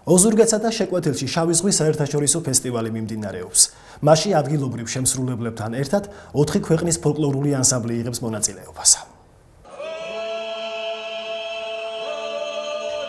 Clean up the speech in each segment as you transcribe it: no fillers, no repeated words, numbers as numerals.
ოზურგეთსა და შეკვეთილში შავი ზღვის საერთაშორისო ფესტივალი მიმდინარეობს. მასში ადგილობრივ შემსრულებლებთან ერთად 4 ქვეყნის ფოლკლორული ანსამბლი იღებს მონაწილეობას.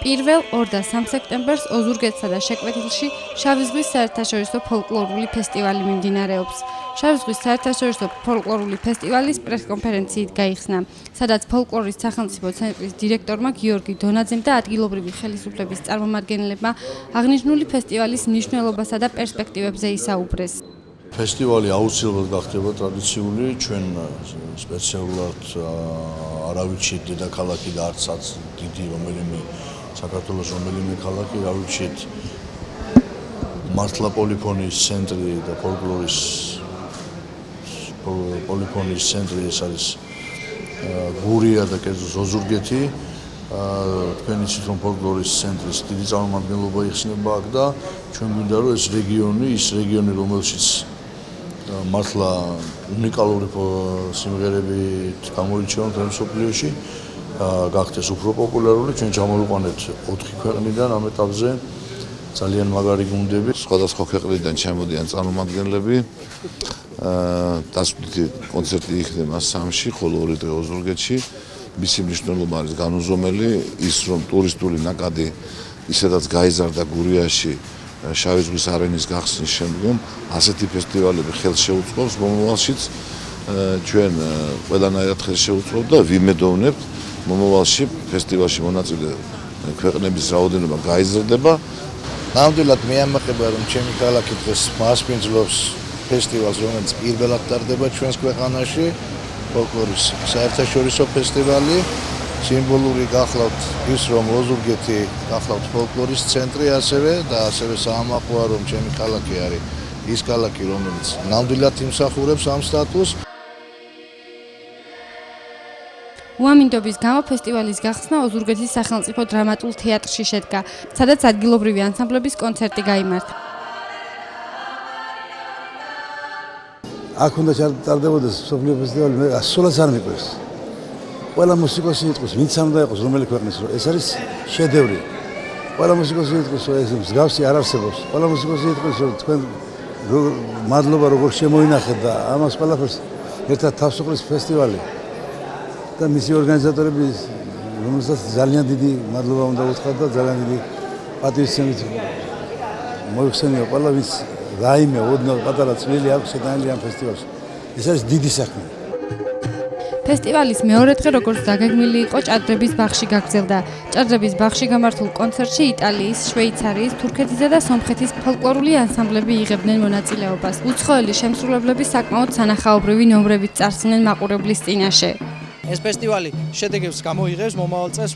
1, 2 და 3 სექტემბერს ოზურგეთსა და შეკვეთილში შავი ზღვის საერთაშორისო ფოლკლორული ფესტივალი მიმდინარეობს. შავი ზღვის საერთაშორისო ფოლკლორული ფესტივალის პრესკონფერენციით გაიხსნა, სადაც ფოლკლორის სახელმწიფო ცენტრის დირექტორმა გიორგი დონაძემ და ადგილობრივი ხელისუფლების წარმომადგენლებმა აღნიშნული ფესტივალის მნიშვნელობასა და პერსპექტივებზე ისაუბრეს. ფესტივალი აუცილებლად გახდება ტრადიციული, ჩვენ სპეციალურად არავითარ დედაქალაქი და არცაც დიდი რომელიმე საქართველოს რომელიმე ქალაქი არავითარ მართლა პოლიფონიის ცენტრი და ფოლკლორის პოლიფონიის ცენტრი ეს არის გურია და კერძო ოზურგეთი. თქვენი თვითონ ფოლკლორის ცენტრის დიდი წარმომადგენლობა იხსნება აქ და ჩვენ გვინდა რომ ეს რეგიონი რომელშიც მართლა უნიკალური სიმღერებით გამოირჩევა მთელ მსოფლიოში გახდეს უფრო პოპულარული. ჩვენ ჩამოვიყვანეთ 4 ქვეყნიდან ამ ეტაპზე ძალიან მაგარი გუნდები. სხვადასხვა ქვეყნიდან ჩამოდიან წარმომადგენლები. დასვით კონცერტი იქნება სამში, ხოლო 2 დღე ოზურგეთში. მისი მნიშვნელობა არის განუზომელი, ის რომ ტურისტული ნაკადი ისედაც გაიზარდა გურიაში შავი ზღვის არენის გახსნის შემდგომ, ასეთი ფესტივალები ხელს შეუწყობს მომავალშიც. ჩვენ ყველანაირად ხელს შეუწყობთ და ვიმედოვნებთ მომავალში ფესტივალში მონაწილე ქვეყნების რაოდენობა გაიზრდება. ნამდვილად მეამახება რომ ჩემი ქალაქი დღეს მასპინძლობს ფესტივალს, რომელიც პირველად ტარდება ჩვენს ქვეყანაში, ფოლკლორის საერთაშორისო ფესტივალი. სიმბოლური გახლავთ ის რომ ოზურგეთი გახლავთ ფოლკლორის ცენტრი ასევე და ასევე საამაყოა რომ ჩემი ქალაქი არის ის ქალაქი რომელიც ნამდვილად იმსახურებს ამ სტატუსს. უამინდობის გამო ფესტივალის გახსნა ოზურგეთის სახელმწიფო დრამატულ თეატრში შედგა, სადაც ადგილობრივი ანსამბლების კონცერტი გაიმართა. აქ უნდა ჩატარდებოდეს მსოფლიო ფესტივალი, მე სულაც არ მიყვარს. ყველა მუსიკოსი იტყვის, ვინც უნდა იყოს რომელი ქვეყნის, ეს არის შედევრი. ყველა მუსიკოსი იტყვის, რომ ეს მსგავსი არ არსებობს. ყველა მუსიკოსი იტყვის, რომ თქვენ მადლობა როგორ შემოინახეთ და ამას ყველაფერს ერთად თავს უყრის ფესტივალი. და მისი ორგანიზატორები, რომელსაც ძალიან დიდი მადლობა უნდა უთხრათ და ძალიან დიდი პატივისცემით მოიხსენიო ყველა ვინც რაიმე ოდნავ პატარა წვლილი აქვს შეტანილი ამ ფესტივალში. ეს არის დიდი საქმე. ფესტივალის მეორე დღე როგორც დაგეგმილი იყო, ჭადრების ბაღში გაგრძელდა. ჭადრების ბაღში გამართულ კონცერტში იტალიის, შვეიცარიის, თურქეთისა და სომხეთის ფოლკლორული ანსამბლები იღებდნენ მონაწილეობას. უცხოელი შემსრულებლები საკმაოდ სანახაობრივი ნომრებით წარსნენ მაყურებლის წინაშე. ეს ფესტივალი შედეგებს გამოიღებს მომავალ წელს,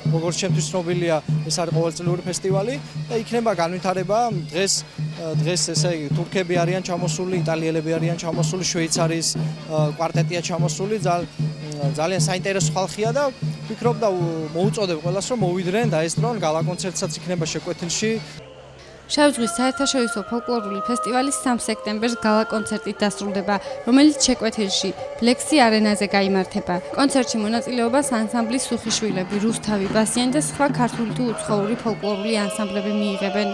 როგორც ჩემთვის ცნობილია, ეს არის ყოველწლიური ფესტივალი და იქნება განვითარება. დღეს ესე იგი თურქები არიან ჩამოსული, იტალიელები არიან ჩამოსული, შვეიცარიის კვარტეტია ჩამოსული, ძალიან საინტერესო ხალხია და ვფიქრობ და მოუწოდებ ყველას რომ მოვიდნენ დაესწრონ გალა კონცერტსაც იქნება შეკვეთილში. შავი ზღვის საერთაშორისო ფოლკლორული ფესტივალის 3 სექტემბერს გალა კონცერტით დასრულდება, რომელიც შეკვეთილში ბლექსი არენაზე გაიმართება. კონცერტში მონაწილეობას ანსამბლის სუხიშვილები, რუსთავი, ბასიანი და სხვა ქართული თუ უცხოური ფოლკლორული ანსამბლები მიიღებენ.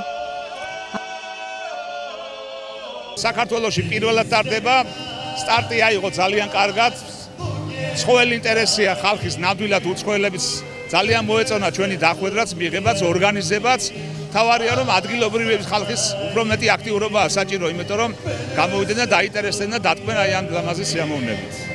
საქართველოში პირველად ტარდება, სტარტი აიღო ძალიან კარგად. ცხოველი ინტერესია ხალხის, ნამდვილად უცხოელებიც ძალიან მოეწონა ჩვენი დახვედრაც, მიღებაც, ორგანიზებაც. თავარია რომ ადგილობრივი ხალხის უფრო მეტი აქტიურობაა საჭირო, იმიტომ რომ გამოვიდნენ და დაინტერესდნენ და დათმენ აი ამ ლამაზი სიამოვნებით.